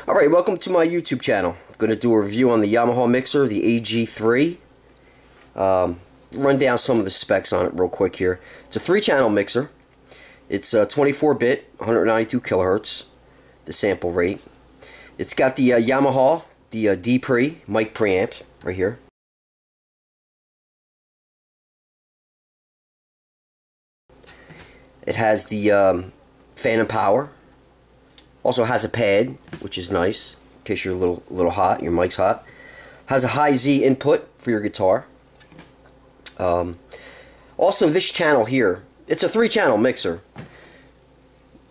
Alright, welcome to my YouTube channel. I'm going to do a review on the Yamaha mixer, the AG03. Run down some of the specs on it real quick here. It's a 3-channel mixer. It's 24-bit, 192 kilohertz, the sample rate. It's got the Yamaha, the Dsp mic preamp right here. It has the fan and power. Also has a pad, which is nice in case you're a little hot, your mic's hot. Has a high Z input for your guitar. Also, this channel here, it's a 3-channel mixer.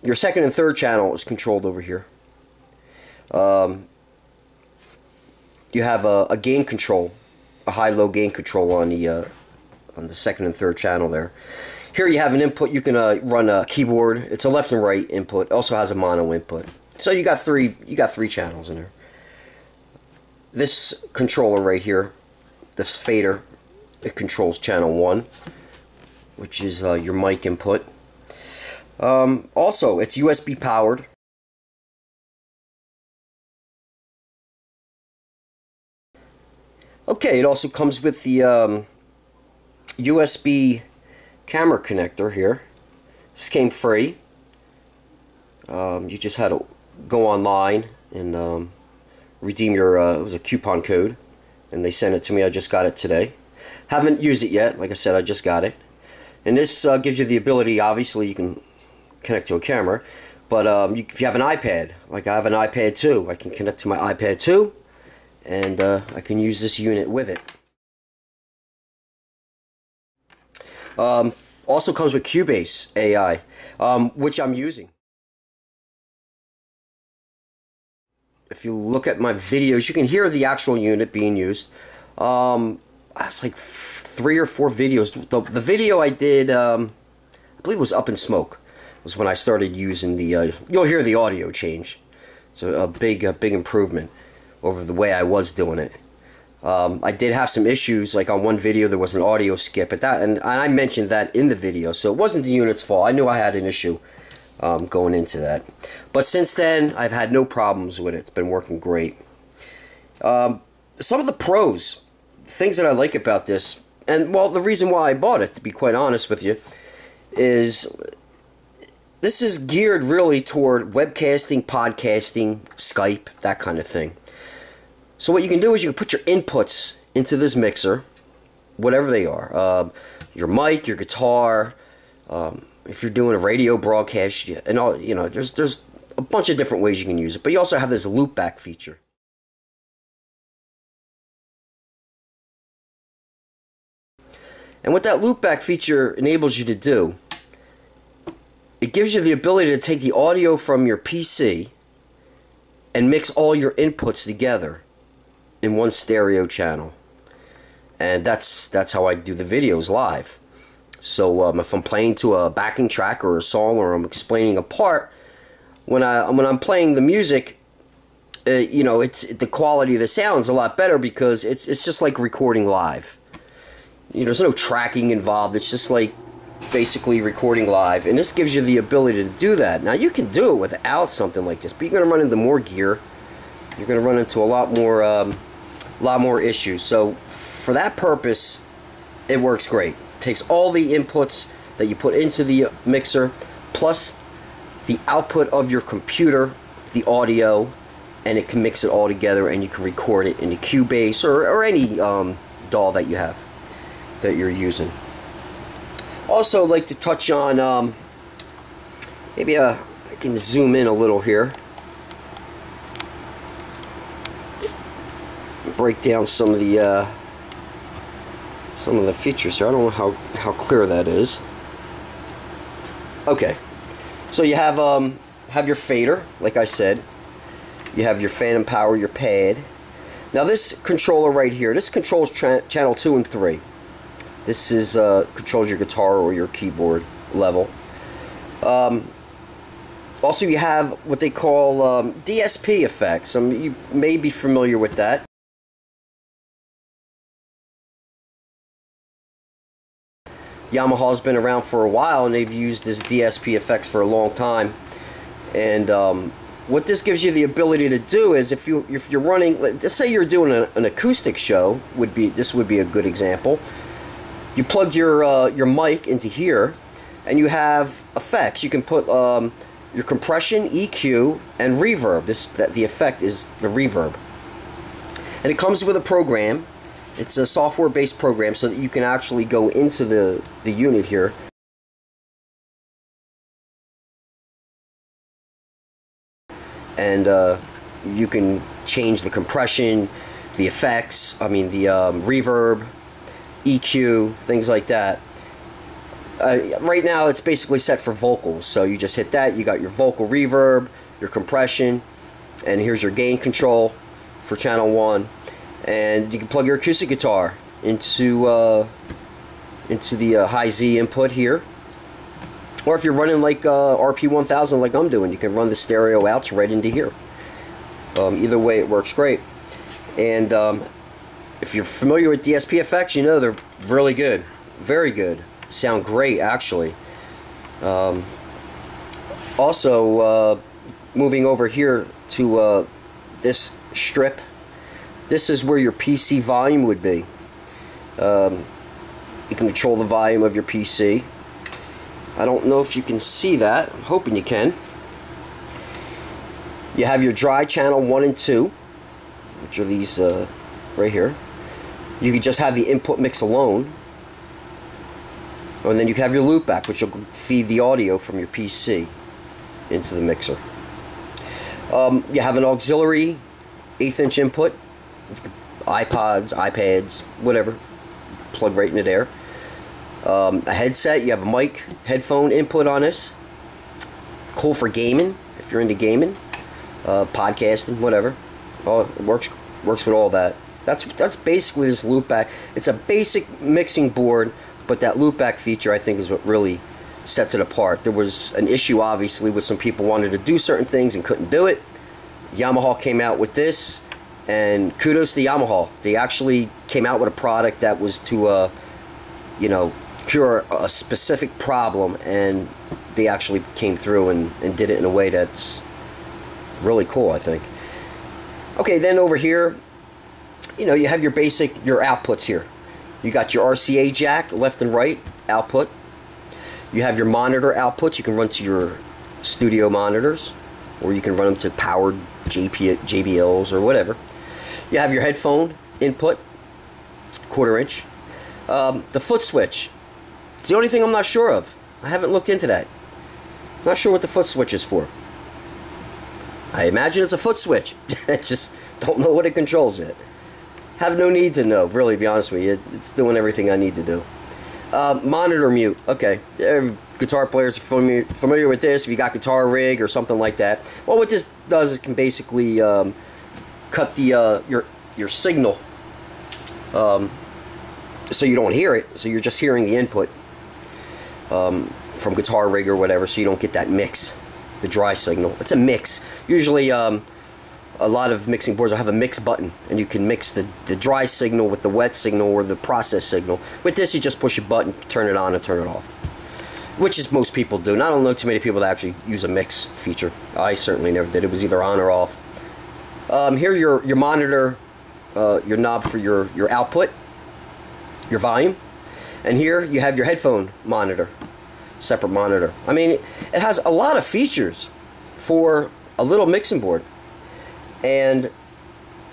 Your second and third channel is controlled over here. You have a gain control, a high-low gain control on the second and third channel there. Here you have an input. You can run a keyboard. It's a left and right input. It also has a mono input. So you got three channels in there. This controller right here, this fader, it controls channel 1, which is your mic input. Also, it's USB powered. Okay, it also comes with the USB camera connector here. This came free. You just had to go online and redeem your it was a coupon code, and they sent it to me. I just got it today. Haven't used it yet. Like I said, I just got it. And this gives you the ability, obviously you can connect to a camera, but if you have an iPad, like I have an iPad 2, I can connect to my iPad 2, and I can use this unit with it. Also comes with Cubase Ai, which I'm using. If you look at my videos, you can hear the actual unit being used. It's like 3 or 4 videos. The video I did, I believe it was Up in Smoke, was when I started using the, you'll hear the audio change. So a big improvement over the way I was doing it. I did have some issues, like on one video there was an audio skip at that, and I mentioned that in the video, so it wasn't the unit's fault. I knew I had an issue going into that. But since then, I've had no problems with it. It's been working great. Some of the pros, things that I like about this, and well, the reason why I bought it, to be quite honest with you, is this is geared really toward webcasting, podcasting, Skype, that kind of thing. So what you can do is you can put your inputs into this mixer, whatever they are, your mic, your guitar, if you're doing a radio broadcast, and all, you know, there's a bunch of different ways you can use it. But you also have this loopback feature. And what that loopback feature enables you to do, it gives you the ability to take the audio from your PC and mix all your inputs together in one stereo channel. And that's how I do the videos live. So if I'm playing to a backing track or a song, or I'm explaining a part, when I'm playing the music, you know, the quality of the sound's a lot better, because it's just like recording live. You know, there's no tracking involved. It's just like basically recording live, and this gives you the ability to do that. Now you can do it without something like this, but you're going to run into more gear. You're going to run into a lot more issues. So for that purpose, it works great. It takes all the inputs that you put into the mixer, plus the output of your computer, the audio, and it can mix it all together, and you can record it into Cubase or any DAW that you have, that you're using. Also, I'd like to touch on, maybe I can zoom in a little here, break down some of the features here. I don't know how clear that is. Okay, so you have your fader, like I said. You have your fan and power, your pad. Now this controller right here, this controls channel 2 and 3. This is controls your guitar or your keyboard level. Also, you have what they call Dsp Effects. You may be familiar with that. Yamaha's been around for a while, and they've used this Dsp Effects for a long time. And what this gives you the ability to do is if you're running, let's say you're doing an acoustic show, this would be a good example. You plug your mic into here, and you have effects. You can put your compression, EQ, and reverb. The effect is the reverb, and it comes with a program. It's a software-based program, so that you can actually go into the unit here. And you can change the compression, the effects, the reverb, EQ, things like that. Right now it's basically set for vocals, so you just hit that, you got your vocal reverb, your compression, and here's your gain control for channel 1. And you can plug your acoustic guitar into the high Z input here. Or if you're running like RP1000 like I'm doing, you can run the stereo outs right into here. Either way, it works great. And if you're familiar with Dsp Effects, you know they're really good. Very good. Sound great, actually. Also, moving over here to this strip, this is where your PC volume would be. You can control the volume of your PC. I don't know if you can see that. I'm hoping you can. You have your dry channel 1 and 2, which are these right here. You can just have the input mix alone. And then you can have your loopback, which will feed the audio from your PC into the mixer. You have an auxiliary 1/8" input. iPods, iPads, whatever. Plug right into there. A headset, you have a mic, headphone input on this. Cool for gaming, if you're into gaming, podcasting, whatever. It works with all that. That's basically this loopback. It's a basic mixing board, but that loopback feature I think is what really sets it apart. There was an issue obviously with some people wanted to do certain things and couldn't do it. Yamaha came out with this, and kudos to Yamaha. They actually came out with a product that was to cure a specific problem, and they actually came through and did it in a way that's really cool, I think. Okay, then over here, you have your outputs here. You got your RCA jack, left and right output. You have your monitor outputs. You can run to your studio monitors, or you can run them to powered JBLs or whatever. You have your headphone input, 1/4 inch. The Footswitch. It's the only thing I'm not sure of. I haven't looked into that. Not sure what the Footswitch is for. I imagine it's a foot switch. I just don't know what it controls yet. Have no need to know, really, to be honest with you. It's doing everything I need to do. Monitor mute. Okay. Guitar players are familiar with this. If you got guitar rig or something like that. Well, what this does is it can basically cut the your signal so you don't hear it. So you're just hearing the input from guitar rig or whatever, so you don't get that mix, the dry signal. It's a mix. Usually a lot of mixing boards will have a mix button, and you can mix the dry signal with the wet signal or the process signal. With this, you just push a button, turn it on and turn it off, which is most people do. And I don't know too many people that actually use a mix feature. I certainly never did. It was either on or off. Here your monitor, your knob for your output, your volume, and here you have your headphone monitor, separate monitor. I mean, it has a lot of features for a little mixing board, and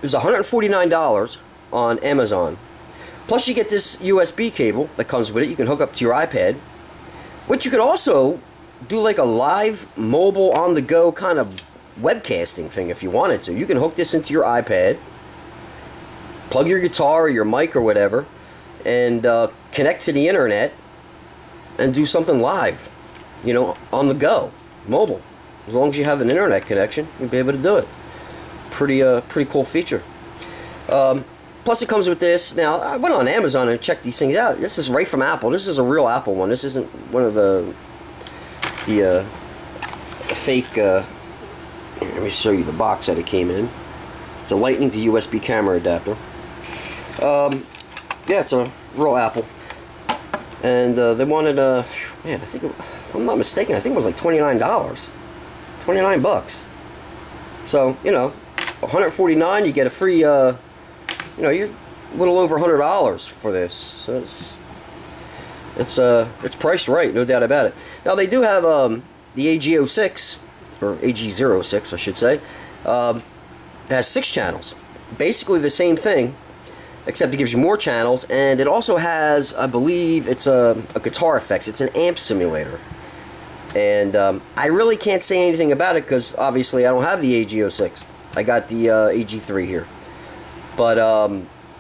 it's $149 on Amazon. Plus you get this USB cable that comes with it. You can hook up to your iPad, which you could also do like a live mobile on the go kind of webcasting thing if you wanted to. You can hook this into your iPad, plug your guitar or your mic or whatever, and connect to the internet and do something live, on the go, mobile. As long as you have an internet connection, you'll be able to do it. Pretty cool feature. Plus it comes with this. Now, I went on Amazon and checked these things out. This is right from Apple. This is a real Apple one. This isn't one of the fake. Here, let me show you the box that it came in. It's a Lightning to USB camera adapter. Yeah, it's a real Apple. And they wanted man, I think, if I'm not mistaken, I think it was like $29. $29. So, you know, $149, you get a free, you know, you're a little over $100 for this. So it's priced right, no doubt about it. Now they do have the AG06, or AG06, I should say. It has 6 channels. Basically the same thing, except it gives you more channels, and it also has, I believe, it's a guitar effects. It's an amp simulator. And I really can't say anything about it because obviously I don't have the AG06. I got the AG03 here. But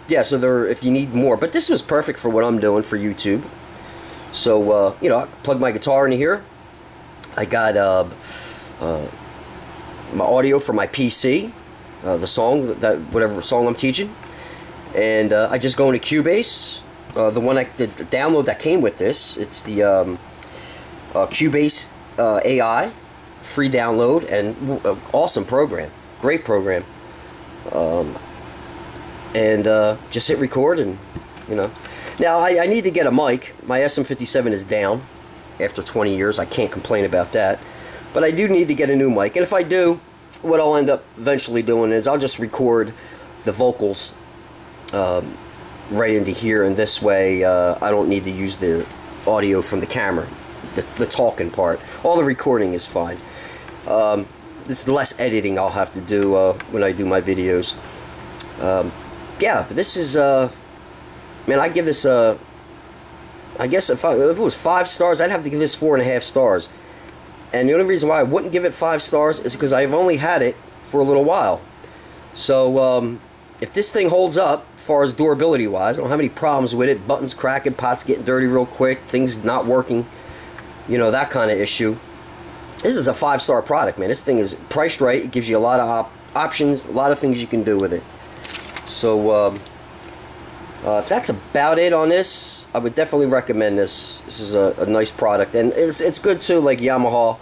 yeah, so there, if you need more, but this was perfect for what I'm doing for YouTube. So you know, I plug my guitar into here. I got my audio for my PC, the song that whatever song I'm teaching, and I just go into Cubase. The one the download that came with this, it's the Cubase Ai, free download, and awesome program, great program. And just hit record, and you know. Now I need to get a mic. My SM57 is down after 20 years. I can't complain about that, but I do need to get a new mic. And if I do, what I'll end up eventually doing is I'll just record the vocals right into here, and this way I don't need to use the audio from the camera, the talking part. All the recording is fine. This is less editing I'll have to do when I do my videos. Yeah, but this is man, I give this I guess if it was 5 stars, I'd have to give this 4.5 stars. And the only reason why I wouldn't give it 5 stars is because I've only had it for a little while. So if this thing holds up as far as durability wise, I don't have any problems with it. Buttons cracking, pots getting dirty real quick, things not working, you know, that kind of issue. This is a 5-star product, man. This thing is priced right. It gives you a lot of options, a lot of things you can do with it. So that's about it on this. I would definitely recommend this. This is a nice product, and it's good too. Like Yamaha,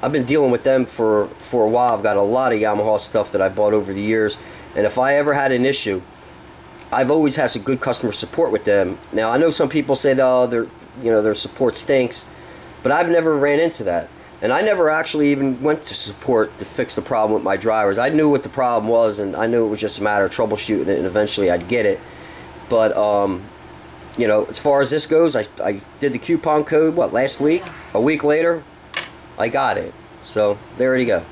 I've been dealing with them for a while. I've got a lot of Yamaha stuff that I bought over the years, and if I ever had an issue, I've always had some good customer support with them. Now I know some people say, oh, their support stinks, but I've never ran into that. And I never actually even went to support to fix the problem with my drivers. I knew what the problem was, and I knew it was just a matter of troubleshooting it, and eventually I'd get it. But, you know, as far as this goes, I did the coupon code, what, last week? A week later, I got it. So, there you go.